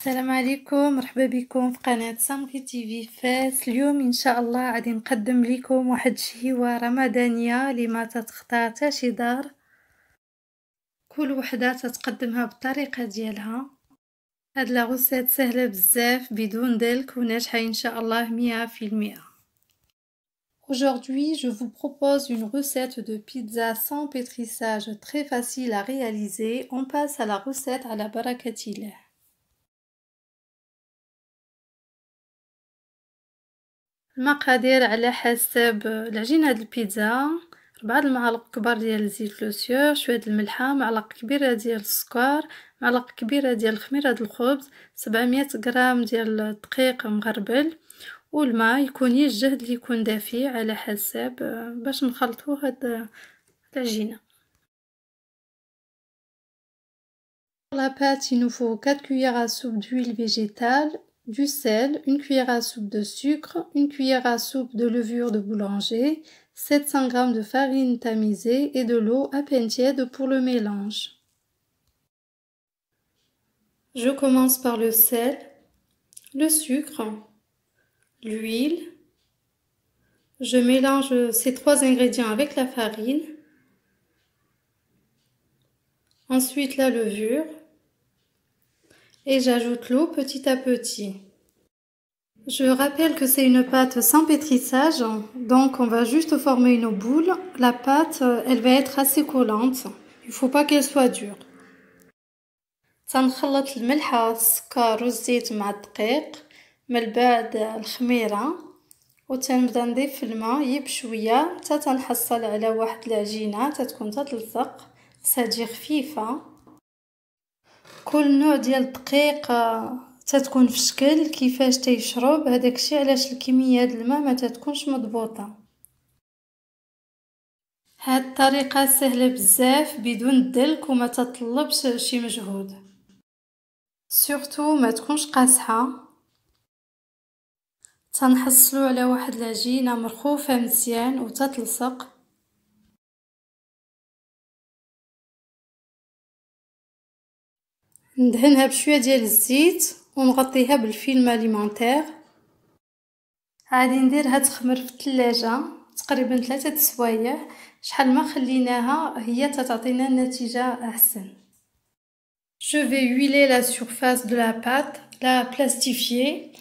السلام عليكم، مرحبا بكم في قناة سامغي تيفي فاس. اليوم ان شاء الله غادي نقدم لكم واحد الشهيوة رمضانية لما تتختار تا شي دار، كل وحدة تتقدمها بالطريقة ديالها. هاد لا غوسيت سهلة بزاف بدون دلك وناجحة ان شاء الله 100%. Aujourd'hui, je vous propose une recette de pizza sans pétrissage très facile à réaliser. On passe à la recette à la barakatillah. المقادير على حسب العجينة د البيتزا: 4 المعالق كبار ديال زيت لوسيور، شويه د الملحه، معلقه كبيره ديال السكر، معلقه كبيره ديال الخميره د الخبز، 700 غرام ديال الدقيق مغربل، والماء يكون يجهد اللي يكون دافي على حسب باش نخلطو هاد العجينه. La pâte, il nous faut 4 cuillères à soupe d'huile végétale, du sel, une cuillère à soupe de sucre, une cuillère à soupe de levure de boulanger, 700 g de farine tamisée et de l'eau à peine tiède pour le mélange. Je commence par le sel, le sucre, l'huile. Je mélange ces trois ingrédients avec la farine. Ensuite la levure. Et j'ajoute l'eau petit à petit. Je rappelle que c'est une pâte sans pétrissage, donc on va juste former une boule. La pâte, elle va être assez collante, il ne faut pas qu'elle soit dure. تنخلط الملحة، السكر والزيت مع الدقيق، من بعد الخميرة، وتنبدا نضيف الماء بشوية حتى تنحصل على واحد العجينة تتكون تتلصق، تجي خفيفة. كل نوع ديال الدقيق تتكون في شكل كيفاش تيشرب، هذاك الشيء علاش الكميه ديال الماء ما تتكونش مضبوطه. هاد الطريقه سهله بزاف بدون الدلك وما تطلبش شي مجهود، سورتو ما تكونش قاصحه. تنحصلوا على واحد العجينه مرخوفه مزيان وتتلصق. ندهنها بشويه ديال الزيت ونغطيها بالفيلم اليمونتير. غادي نديرها تخمر في الثلاجه تقريبا 3 سوايع، شحال ما خليناها هي تعطينا النتيجه احسن. Je vais huiler la surface de la pâte, la plastifier,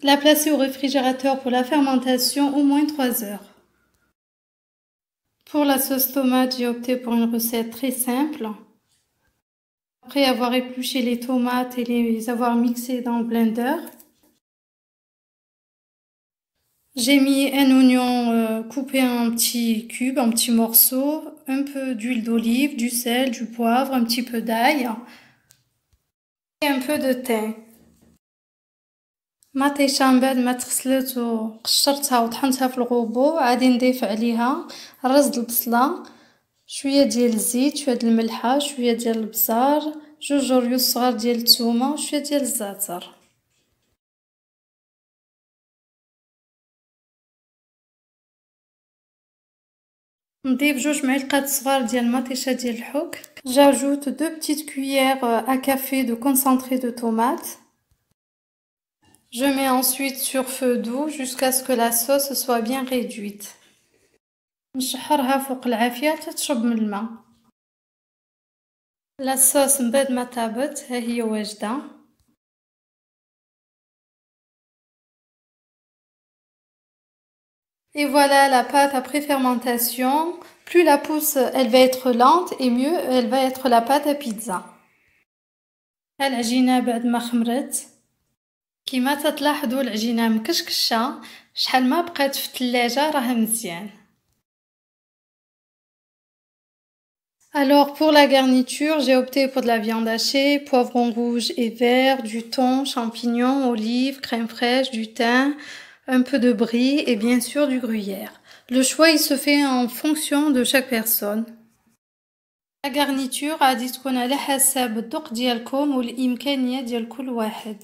la placer au réfrigérateur pour la fermentation au moins 3 heures. Pour la sauce tomate, j'ai opté pour une recette très simple. Après avoir épluché les tomates et les avoir mixées dans le blender, j'ai mis un oignon coupé en petits cubes, en petits morceaux, un peu d'huile d'olive, du sel, du poivre, un petit peu d'ail et un peu de thym. مطيشه من بعد ما تغسلت وقشرتها وطحنتها في الغوبو، غادي نضيف عليها الرز د البصله، شويه ديال الزيت، شويه ديال الملحه، شويه ديال البزار، 2 ريوس صغار ديال الثومه وشويه ديال الزعتر. نضيف 2 معالق صغار ديال المطيشه ديال الحك. J'ajoute 2 petites cuillères à café de concentré de tomate. Je mets ensuite sur feu doux jusqu'à ce que la sauce soit bien réduite. نشحرها فوق العافية تشرب من الماء. لا صوص من بعد ما طابت ها هي واجدة. Et voilà la pâte après fermentation. Plus la pousse elle va être lente et mieux elle va être la pâte à pizza. العجينة بعد ما خمرت كيما تتلاحظوا العجينة مكشكشة، شحال ما بقات في الثلاجة راه مزيان. Alors pour la garniture, j'ai opté pour de la viande hachée, poivron rouge et vert, du thon, champignons, olives, crème fraîche, du thym, un peu de brie et bien sûr du gruyère. Le choix il se fait en fonction de chaque personne. La garniture غادي تكون على حسب الذوق ديالكم والإمكانية ديال كل واحد.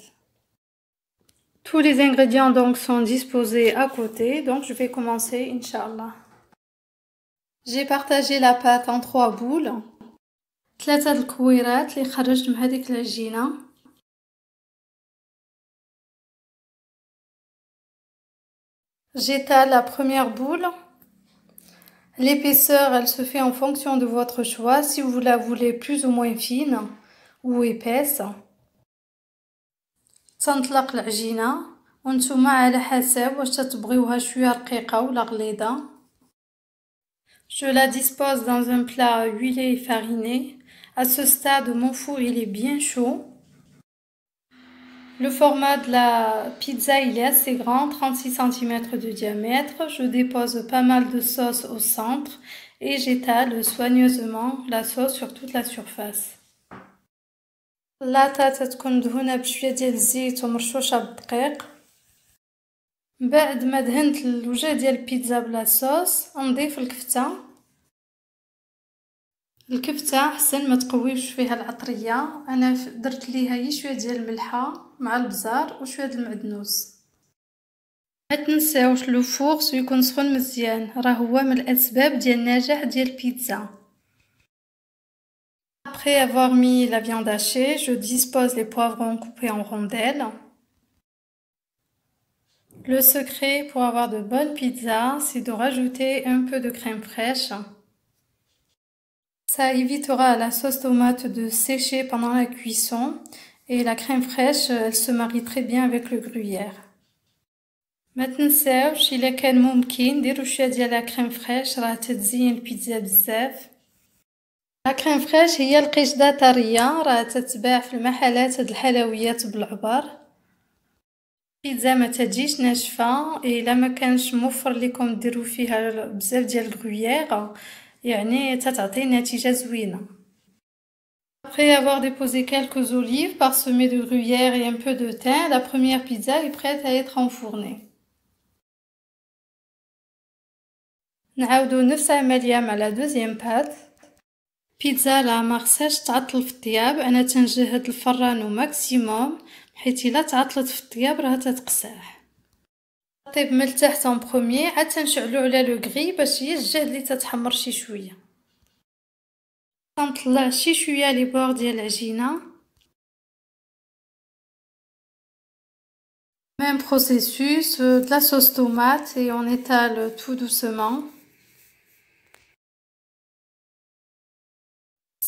Tous les ingrédients donc sont disposés à côté, donc je vais commencer Inch'Allah. J'ai partagé la pâte en 3 boules. 3 الكويرات اللي خرجت من هذيك العجينه. J'étale la première boule. L'épaisseur, elle se fait en fonction de votre choix, si vous la voulez plus ou moins fine ou épaisse. تنطلق العجينة وانتوما على حسب واش تتبغيوها شوية رقيقة ولا غليظة. Je la dispose dans un plat huilé et fariné. À ce stade, mon four il est bien chaud. Le format de la pizza il est assez grand, 36 cm de diamètre. Je dépose pas mal de sauce au centre et j'étale soigneusement la sauce sur toute la surface. اللاطة تتكون مدهونة بشوية ديال الزيت ومرشوشة بالدقيق. بعد ما دهنت الوجه ديال البيتزا بلا صوص نضيف الكفتة. الكفتة حسن ما تقويوش فيها العطرية. انا درت ليها غير شوية ديال الملحة مع البزار وشوية ديال المعدنوس. ما تنساوش لو فور يكون سخون مزيان، راه هو من الاسباب ديال النجاح ديال البيتزا. Après avoir mis la viande hachée, je dispose les poivrons coupés en rondelles. Le secret pour avoir de bonnes pizzas, c'est de rajouter un peu de crème fraîche. Ça évitera la sauce tomate de sécher pendant la cuisson et la crème fraîche, elle se marie très bien avec le gruyère. ما تنساوش إلا كان ممكن ديروا شوية ديال لا كريم فريش، راه تتزين البيتزا بزاف. لا كريم فريش هي القشدة طرية، راه تتباع في المحلات هاد الحلويات بالعبر. البيتزا ما تجيش ناشفه الا ما كانش موفر لكم ديروا فيها بزاف ديال الغريير، يعني تتعطي نتيجه زوينه. Après avoir déposé quelques olives parsemées de gruyère et un peu de thym, la première pizza est prête à être enfournée. نعاودو نفس العمليه مع la deuxième pâte. بيتزا لا مارساش تعطل في الطياب، انا تنجهد الفران ماكسيموم حيت الا تعطلت في الطياب راها تتقساح. طيب من التحت en premier عاد تنشعلو على لو غري باش هي الجهد اللي تتحمر شي شويه. تنطلع شي شويه لي بور ديال العجينه. Même processus, de la sauce tomate et on étale tout doucement.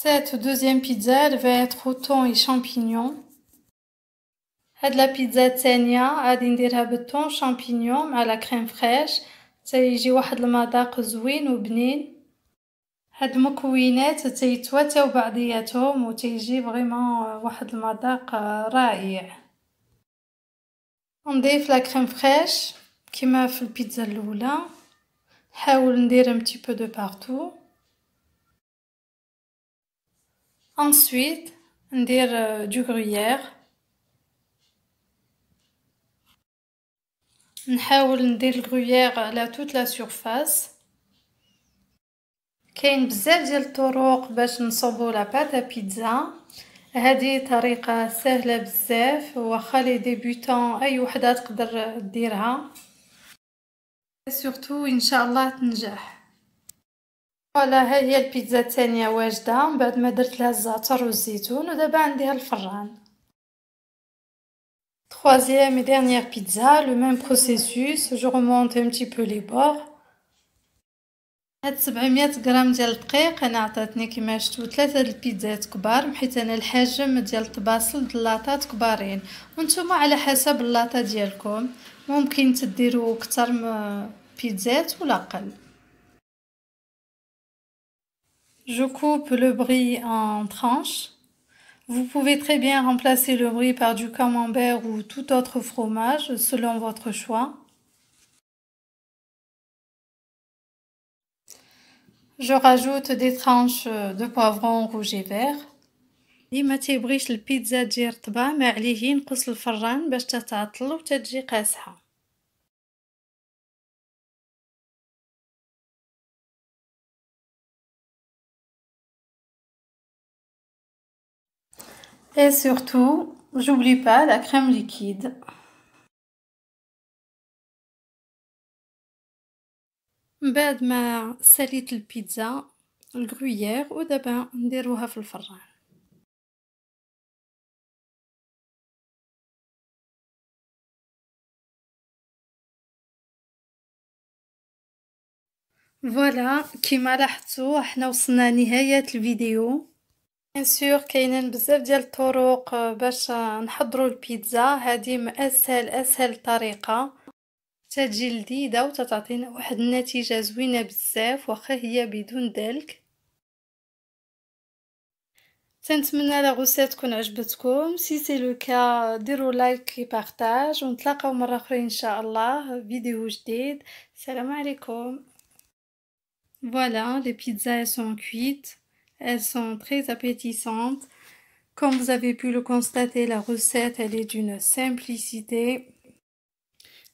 Cette deuxième pizza, elle va être au thon et champignons. هاد لا بيتزا الثانيه غادي نديرها بالثون شامبينيون مع لا كريم فريش، تيجي واحد المذاق زوين وبنين. هاد المكونات تيتواتاو بعضياتهم وتيجي فريمون واحد المذاق رائع. نضيف لا كريم فريش كيما في البيتزا الاولى، نحاول ندير un petit peu de partout. Ensuite ندير du gruyère. نحاول ندير الغريير على toute la surface. كاين بزاف ديال الطرق باش نصوبو لا بات بيتزا، هذه طريقه سهله بزاف واخا لي ديبوتون اي وحده تقدر ديرها، سورتو ان شاء الله تنجح. فوالا ها هي البيتزا الثانيه واجده بعد ما درت لها الزعتر والزيتون ودابا عنديها الفران. Troisième et dernière pizza, le même processus, je remonte un petit peu les bords. هاد 700 غرام ديال الدقيق انا عطاتني كيما شفتوا 3 د البيتزات كبار، حيت انا الحجم ديال الطباسل د اللاطات كبارين وانتم على حسب اللاطه ديالكم ممكن تديروا اكثر من بيتزات ولا اقل. Je coupe le brie en tranches. Vous pouvez très bien remplacer le brie par du camembert ou tout autre fromage selon votre choix. Je rajoute des tranches de poivrons rouge et vert. ديما تيبغيش البيتزا تجي رطبه ما عليه ينقص الفران باش تتعطل وتتجي قاصحه. Et surtout, j'oublie pas la crème liquide. بعد ما ساليت البيتزا الغريير ودابا نديروها في الفران. فوالا كيما لاحظتوا احنا وصلنا نهاية الفيديو. بيان سور كاينين بزاف ديال الطرق باش نحضروا البيتزا، هذه من اسهل طريقة تجي لذيذة وتعطينا واحد النتيجة زوينة بزاف واخا هي بدون دلك. تنتمنى لا غوسيت تكون عجبتكم، سي سي لو كا ديروا لايك بارطاج ونتلاقاو مرة اخرى ان شاء الله فيديو جديد. السلام عليكم. Voilà, les pizzas elles sont cuites, elles sont très appétissantes. Comme vous avez pu le constater, la recette elle est d'une simplicité.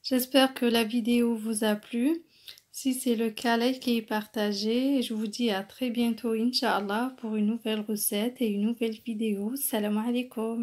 J'espère que la vidéo vous a plu. Si c'est le cas, likez et partagez. Et je vous dis à très bientôt, Inch'Allah, pour une nouvelle recette et une nouvelle vidéo. Salam alaikum.